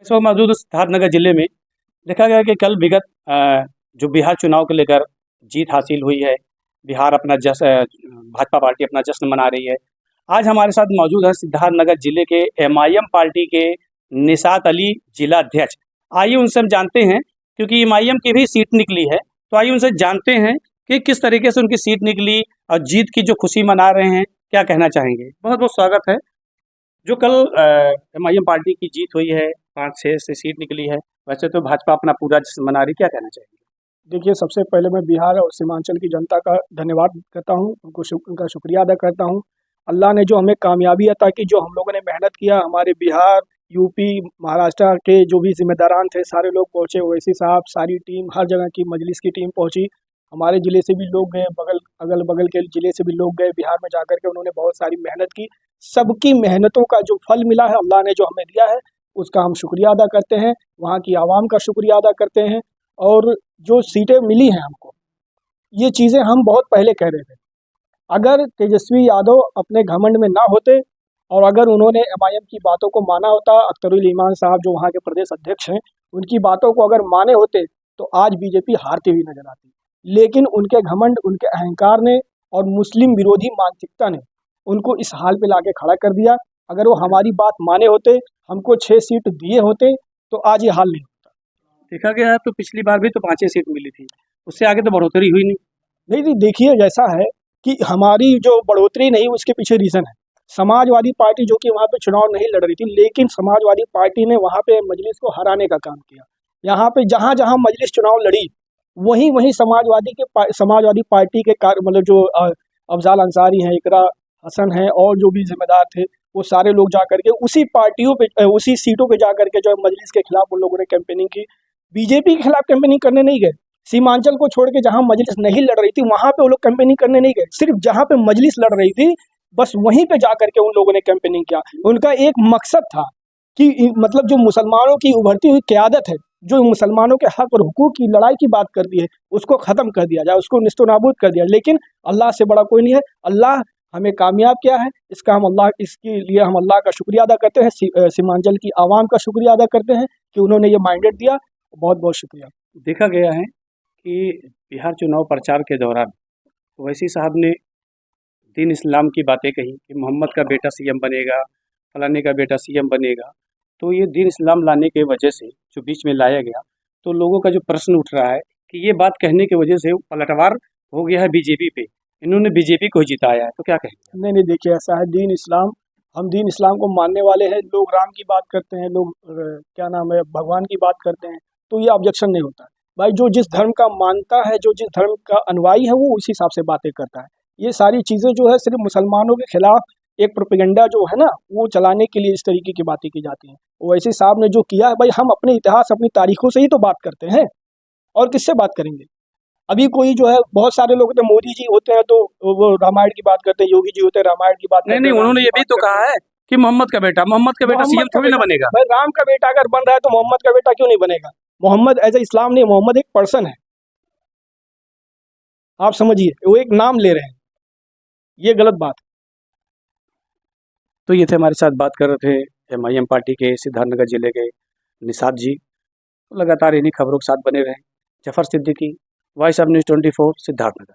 इस वक्त मौजूद सिद्धार्थनगर जिले में देखा गया कि कल विगत जो बिहार चुनाव को लेकर जीत हासिल हुई है। बिहार अपना भाजपा पार्टी अपना जश्न मना रही है। आज हमारे साथ मौजूद है सिद्धार्थनगर जिले के एमआईएम पार्टी के निशात अली जिला अध्यक्ष। आइए उनसे हम जानते हैं, क्योंकि एमआईएम की भी सीट निकली है, तो आइए उनसे जानते हैं कि किस तरीके से उनकी सीट निकली और जीत की जो खुशी मना रहे हैं, क्या कहना चाहेंगे। बहुत बहुत स्वागत है। जो कल एमआईएम पार्टी की जीत हुई है, 5-6 से सीट निकली है, वैसे तो भाजपा अपना पूरा जश्न मना रही, क्या कहना चाहेंगे। देखिए, सबसे पहले मैं बिहार और सीमांचल की जनता का धन्यवाद करता हूँ, उनका शुक्रिया अदा करता हूँ। अल्लाह ने जो हमें कामयाबी अता की, जो हम लोगों ने मेहनत किया, हमारे बिहार, यूपी, महाराष्ट्र के जो भी जिम्मेदारान थे सारे लोग पहुँचे, ओवैसी साहब, सारी टीम, हर जगह की मजलिस की टीम पहुँची। हमारे ज़िले से भी लोग गए, अगल बगल के ज़िले से भी लोग गए बिहार में जाकर के, उन्होंने बहुत सारी मेहनत की। सबकी मेहनतों का जो फल मिला है, अल्लाह ने जो हमें दिया है, उसका हम शुक्रिया अदा करते हैं, वहाँ की आवाम का शुक्रिया अदा करते हैं। और जो सीटें मिली हैं हमको, ये चीज़ें हम बहुत पहले कह रहे थे। अगर तेजस्वी यादव अपने घमंड में ना होते और अगर उन्होंने एमआईएम की बातों को माना होता, अख्तरुल ईमान साहब जो वहाँ के प्रदेश अध्यक्ष हैं, उनकी बातों को अगर माने होते तो आज बीजेपी हारती हुई नजर आती। लेकिन उनके घमंड, उनके अहंकार ने और मुस्लिम विरोधी मानसिकता ने उनको इस हाल पे लाके खड़ा कर दिया। अगर वो हमारी बात माने होते, हमको 6 सीट दिए होते, तो आज ये हाल नहीं होता। देखा गया है तो पिछली बार भी तो 5 सीट मिली थी, उससे आगे तो बढ़ोतरी हुई नहीं। नहीं, देखिए ऐसा है कि हमारी जो बढ़ोतरी नहीं, उसके पीछे रीज़न है। समाजवादी पार्टी जो कि वहाँ पे चुनाव नहीं लड़ रही थी, लेकिन समाजवादी पार्टी ने वहाँ पे मजलिस को हराने का काम किया। यहाँ पे जहाँ जहाँ मजलिस चुनाव लड़ी, वहीं वहीं समाजवादी पार्टी के मतलब जो अफजाल अंसारी हैं, इकरा हसन हैं और जो भी जिम्मेदार थे, वो सारे लोग जा करके उसी पार्टियों पे, उसी सीटों पे जा करके जो मजलिस के खिलाफ उन लोगों ने कैंपेनिंग की। बीजेपी के खिलाफ कैंपेनिंग करने नहीं गए। सीमांचल को छोड़ के जहां मजलिस नहीं लड़ रही थी, वहां पे वो लोग कैंपेनिंग करने नहीं गए। सिर्फ जहां पे मजलिस लड़ रही थी, बस वहीं पे जा करके उन लोगों ने कैंपेनिंग किया। उनका एक मकसद था कि मतलब जो मुसलमानों की उभरती हुई क़यादत है, जो मुसलमानों के हक और हुकूक की लड़ाई की बात करती है, उसको ख़त्म कर दिया जाए, उसको निस्तो-नाबूद कर दिया। लेकिन अल्लाह से बड़ा कोई नहीं है। अल्लाह हमें कामयाब किया है, इसके लिए हम अल्लाह का शुक्रिया अदा करते हैं, सीमांचल की आवाम का शुक्रिया अदा करते हैं कि उन्होंने ये मैंडेट दिया। बहुत बहुत शुक्रिया। देखा गया है कि बिहार चुनाव प्रचार के दौरान ओवैसी साहब ने दीन इस्लाम की बातें कही कि मोहम्मद का बेटा सीएम बनेगा, फलाने का बेटा सीएम बनेगा। तो ये दीन इस्लाम लाने के वजह से जो बीच में लाया गया, तो लोगों का जो प्रश्न उठ रहा है कि ये बात कहने की वजह से पलटवार हो गया है बीजेपी पे, इन्होंने बीजेपी को ही जिताया है, तो क्या कहेंगे। नहीं, देखिए ऐसा है, हम दीन इस्लाम को मानने वाले हैं। लोग राम की बात करते हैं, लोग क्या नाम है, भगवान की बात करते हैं, तो ये ऑब्जेक्शन नहीं होता भाई। जो जिस धर्म का मानता है, जो जिस धर्म का अनुयायी है, वो उसी हिसाब से बातें करता है। ये सारी चीज़ें जो है सिर्फ मुसलमानों के खिलाफ एक प्रोपेगेंडा जो है ना, वो चलाने के लिए इस तरीके की बातें की जाती हैं। ओवैसी साहब ने जो किया है, भाई हम अपने इतिहास, अपनी तारीखों से ही तो बात करते हैं, और किससे बात करेंगे। अभी कोई जो है, बहुत सारे लोग होते हैं, मोदी जी होते हैं तो वो रामायण की बात करते हैं, योगी जी होते हैं रामायण की बात करते हैं। नहीं, उन्होंने ये भी तो कहा है कि मोहम्मद का बेटा सीएम थोड़ी ना बनेगा। भाई राम का बेटा अगर बन रहा है तो मोहम्मद का बेटा क्यों नहीं बनेगा। मोहम्मद एज ए इस्लाम नहीं, मोहम्मद एक पर्सन है, आप समझिए, वो एक नाम ले रहे हैं, ये गलत बात है। तो ये थे हमारे साथ बात कर रहे थे एमआईएम पार्टी के सिद्धार्थनगर जिले के निशात जी। लगातार इन्हीं खबरों के साथ बने रहें। Zafar Siddiqui, voice of news 24, Siddharthnagar.